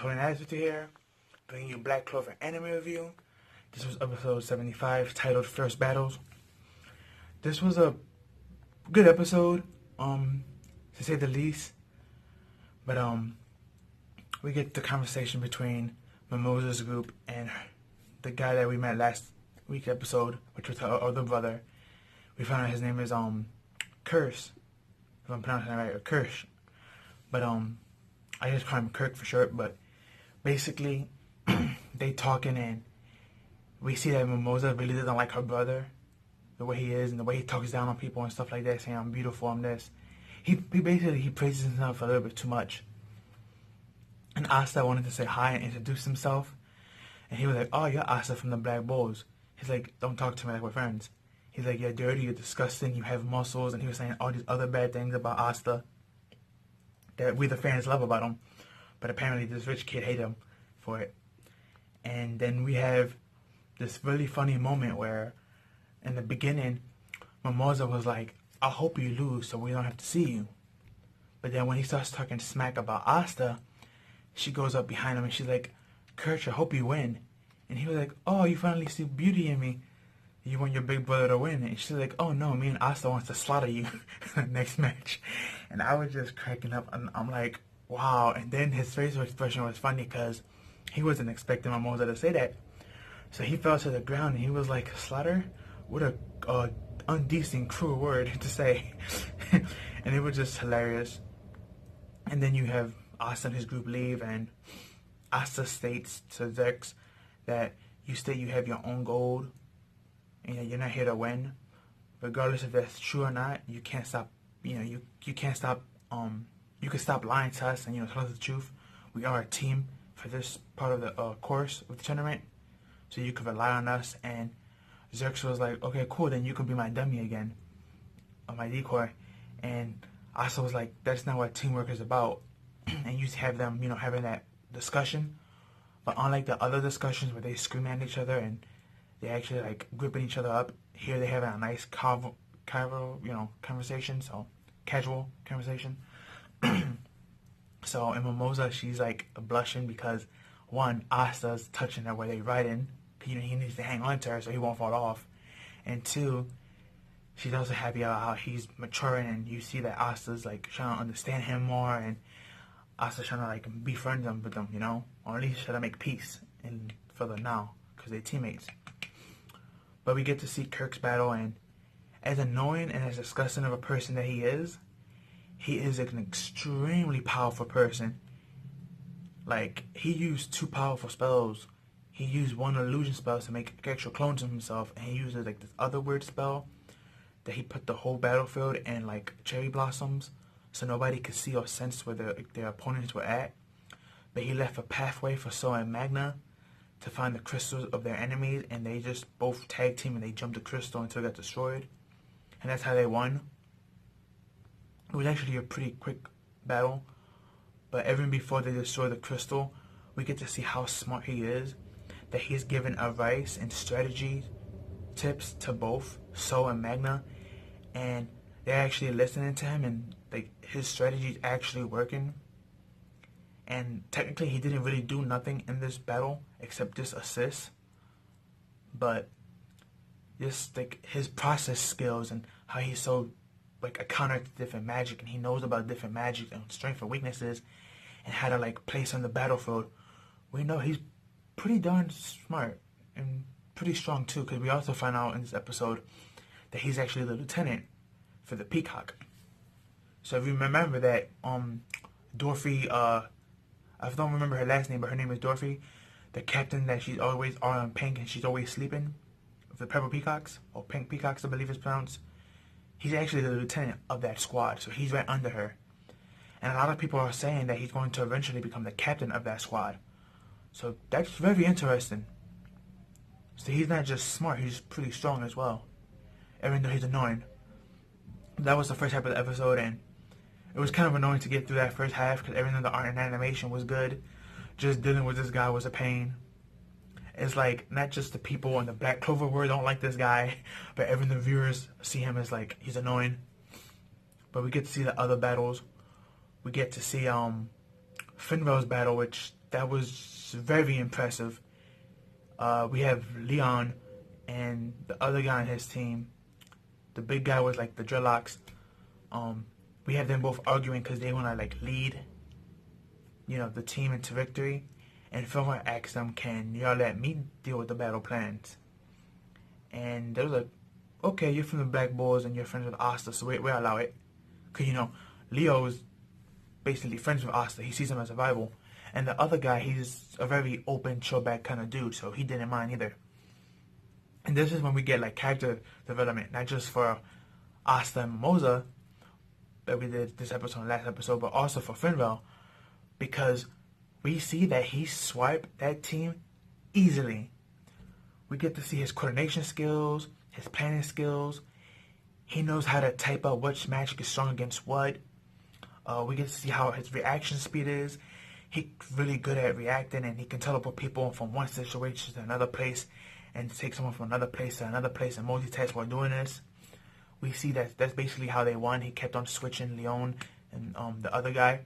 Holding Eyes with you here, bringing you Black Clover anime review. This was episode 75, titled First Battles. This was a good episode, to say the least. But we get the conversation between Mimosa's group and the guy that we met last week's episode, which was her other brother. We found out his name is Curse, if I'm pronouncing it right, or Kirsch. But I just call him Kirk for short. But basically, they talking and we see that Mimosa really doesn't like her brother, the way he is and the way he talks down on people and stuff like that, saying I'm beautiful, I'm this. He basically praises himself a little bit too much. And Asta wanted to say hi and introduce himself, and he was like, "Oh, you're Asta from the Black Bulls." He's like, "Don't talk to me like we're friends." He's like, "You're dirty, you're disgusting, you have muscles," and he was saying all these other bad things about Asta that we the fans love about him, but apparently this rich kid hated him for it. And then we have this really funny moment where, in the beginning, Mimosa was like, "I hope you lose so we don't have to see you." But then when he starts talking smack about Asta, she goes up behind him and she's like, "Kurt, I hope you win." And he was like, "Oh, you finally see beauty in me. You want your big brother to win." And she's like, "Oh no, me and Asta wants to slaughter you next match." And I was just cracking up, and I'm like, wow. And then his facial expression was funny because he wasn't expecting Mimosa to say that. So he fell to the ground and he was like, "Slaughter? What a undecent, cruel word to say." And it was just hilarious. And then you have Asta and his group leave, and Asta states to Zex that you state you have your own goal and you're not here to win. Regardless if that's true or not, you can't stop, you can't stop, you can stop lying to us and, tell us the truth. We are a team for this part of the course of the tournament, so you can rely on us. And Zerx was like, "Okay, cool, then you can be my dummy again, or my decoy." And Asta was like, "That's not what teamwork is about." And you have them, having that discussion. But unlike the other discussions where they scream at each other and they actually like gripping each other up, here they having a nice conversation, so casual conversation. So in Mimosa, she's like blushing because one, Asta's touching her where they riding. He needs to hang on to her so he won't fall off. And two, she's also happy about how he's maturing, and you see that Asta's like trying to understand him more, and Asta's trying to like befriend them with them, or at least try to make peace and for them now because they're teammates. But we get to see Kirk's battle, and as annoying and as disgusting of a person that he is an extremely powerful person. Like, he used 2 powerful spells. He used 1 illusion spell to make extra clones of himself, and he uses like this other weird spell that he put the whole battlefield in like cherry blossoms so nobody could see or sense where their opponents were at. But he left a pathway for Sol and Magna to find the crystals of their enemies, and they just both tag team and they jumped the crystal until it got destroyed. And that's how they won. It was actually a pretty quick battle, but even before they destroy the crystal, we get to see how smart he is, that he's given advice and strategy tips to both Sol and Magna, and they're actually listening to him, and like his strategy is actually working. And technically he didn't really do nothing in this battle except just assist, but just like his process skills and how he's so like a counter to different magic, and he knows about different magic and strengths and weaknesses and how to like place on the battlefield. We know he's pretty darn smart and pretty strong too, because we also find out in this episode that he's actually the lieutenant for the Peacock. So if you remember that Dorothy, I don't remember her last name, but her name is Dorothy, the captain that she's always on pink and she's always sleeping with the purple peacocks, or pink peacocks I believe it's pronounced. He's actually the lieutenant of that squad, so he's right under her. And a lot of people are saying that he's going to eventually become the captain of that squad. So that's very interesting. So he's not just smart, he's pretty strong as well, even though he's annoying. That was the first half of the episode, and it was kind of annoying to get through that first half because everything, the art and animation was good. Just dealing with this guy was a pain. It's like, not just the people in the Black Clover world don't like this guy, but even the viewers see him as like, he's annoying. But we get to see the other battles. We get to see Finrel's battle, which that was very impressive. We have Leon and the other guy on his team. The big guy with like the dreadlocks. We have them both arguing because they want to like lead, the team into victory. And Fillmore asks them, "Can y'all let me deal with the battle plans?" And they was like, "Okay, you're from the Black Bulls and you're friends with Asta, so we'll allow it." Because Leo is basically friends with Asta. He sees him as a rival. And the other guy, he's a very open, chill-back kind of dude, so he didn't mind either. And this is when we get like character development, not just for Asta and Mimosa that we did this episode and last episode, but also for Finval, because we see that he swiped that team easily. We get to see his coordination skills, his planning skills. He knows how to type out which magic is strong against what. We get to see how his reaction speed is. He's really good at reacting, and he can teleport people from one situation to another place and take someone from another place to another place and multitask while doing this. We see that that's basically how they won. He kept on switching Leon and the other guy,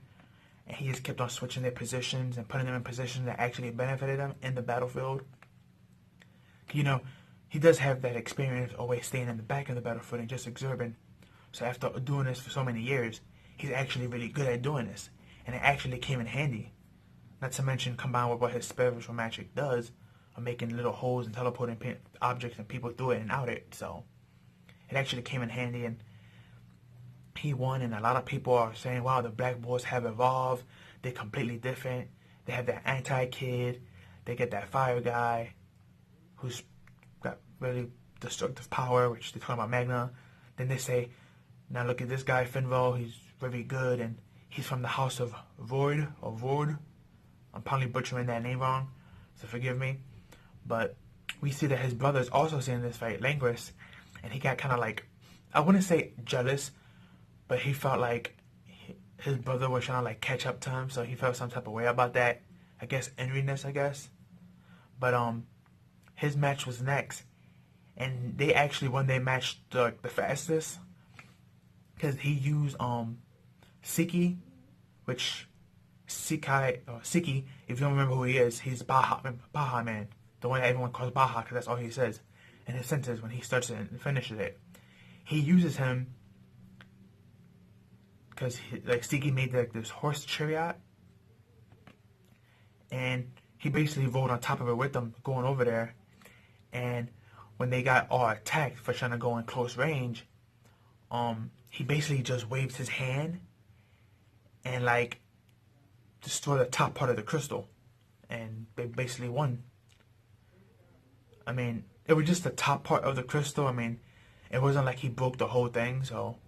and he just kept on switching their positions and putting them in positions that actually benefited them in the battlefield. He does have that experience of always staying in the back of the battlefield and just observing. So after doing this for so many years, he's actually really good at doing this, and it actually came in handy. Not to mention combined with what his spiritual magic does of making little holes and teleporting objects and people through it and out it. So it actually came in handy, and he won. And a lot of people are saying, "Wow, the Black Bulls have evolved. They're completely different. They have that anti-kid. They get that fire guy who's got really destructive power," which they talk about Magna. Then they say, "Now look at this guy, Finval. He's very good, and he's from the house of Void or Vord." I'm probably butchering that name wrong, so forgive me. But we see that his brother is also seeing this fight, Langris, and he got kind of like, I wouldn't say jealous, but he felt like his brother was trying to like catch up to him, so he felt some type of way about that. I guess enviness, I guess. But his match was next, and they actually won their match the fastest because he used Siki, which Siki, if you don't remember who he is, he's Baja Man, the one that everyone calls Baja because that's all he says in his sentence when he starts it and finishes it. He uses him because Siki made this horse chariot, and he basically rode on top of it with them going over there. And when they got all attacked for trying to go in close range, he basically just waved his hand and like destroyed the top part of the crystal, and they basically won. I mean, it was just the top part of the crystal. I mean, it wasn't like he broke the whole thing, so,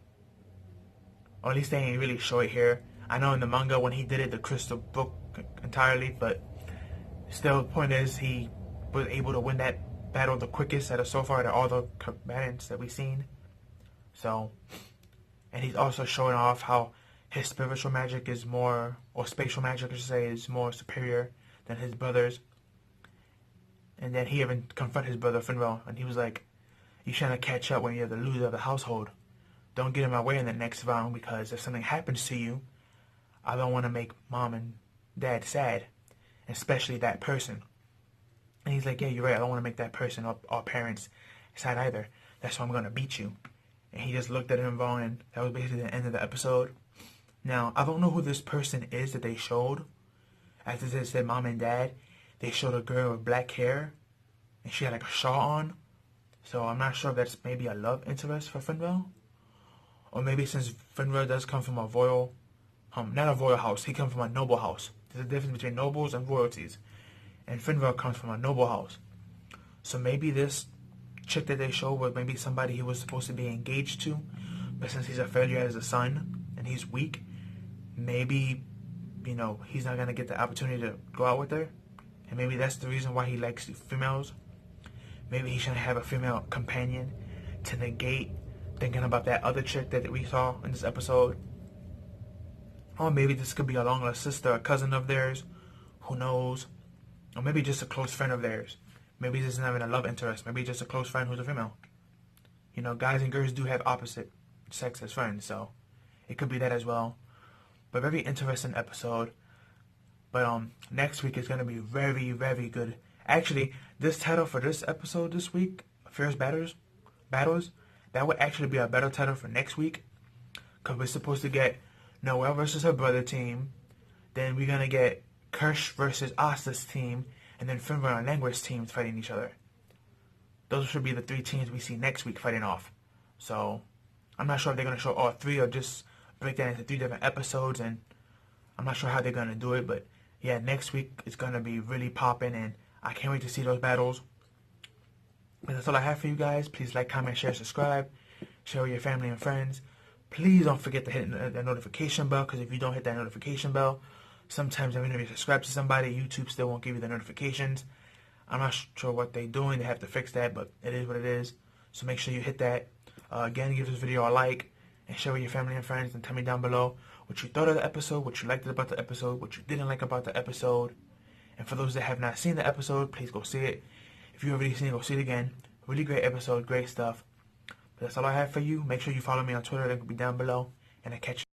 or at least they ain't really show it here. I know in the manga when he did it, the crystal broke entirely, but still, the point is he was able to win that battle the quickest out of so far to all the combatants that we've seen. So, and he's also showing off how his spiritual magic is more, or spatial magic I should say, is more superior than his brother's. And then he even confronted his brother Finral, and he was like, "You're trying to catch up when you're the loser of the household. Don't get in my way in the next round, because if something happens to you, I don't want to make mom and dad sad, especially that person." And he's like, "Yeah, you're right. I don't want to make that person or parents sad either. That's why I'm going to beat you." And he just looked at him wrong, and that was basically the end of the episode. Now, I don't know who this person is that they showed. After they said mom and dad, they showed a girl with black hair, and she had like a shawl on. So I'm not sure if that's maybe a love interest for Finral. Or maybe since Finral does come from a royal, not a royal house, he comes from a noble house. There's a difference between nobles and royalties. And Finral comes from a noble house. So maybe this chick that they showed was maybe somebody he was supposed to be engaged to, but since he's a failure as a son and he's weak, maybe, he's not going to get the opportunity to go out with her. And maybe that's the reason why he likes females. Maybe he shouldn't have a female companion to negate thinking about that other chick that we saw in this episode. Or maybe this could be a long-lost sister, a cousin of theirs. Who knows? Or maybe just a close friend of theirs. Maybe this isn't having a love interest. Maybe just a close friend who's a female. Guys and girls do have opposite sex as friends, so it could be that as well. But very interesting episode. But next week is gonna be very, very good. Actually, this title for this episode this week, Fierce Battles, that would actually be a better title for next week. Because we're supposed to get Noelle versus her brother team. Then we're gonna get Kirsch versus Asta's team. And then Finbar and Langworth's teams fighting each other. Those should be the 3 teams we see next week fighting off. So, I'm not sure if they're going to show all 3 or just break that into 3 different episodes. And I'm not sure how they're going to do it. But, yeah, next week is going to be really popping. And I can't wait to see those battles. But that's all I have for you guys. Please like, comment, share, subscribe. Share with your family and friends. Please don't forget to hit that notification bell. Because if you don't hit that notification bell, sometimes even if you subscribe to somebody, YouTube still won't give you the notifications. I'm not sure what they're doing. They have to fix that, but it is what it is. So make sure you hit that. Again, give this video a like and share with your family and friends, and tell me down below what you thought of the episode, what you liked about the episode, what you didn't like about the episode. And for those that have not seen the episode, please go see it. If you've already seen it, go see it again. Really great episode, great stuff. But that's all I have for you. Make sure you follow me on Twitter. Link will be down below. And I catch you.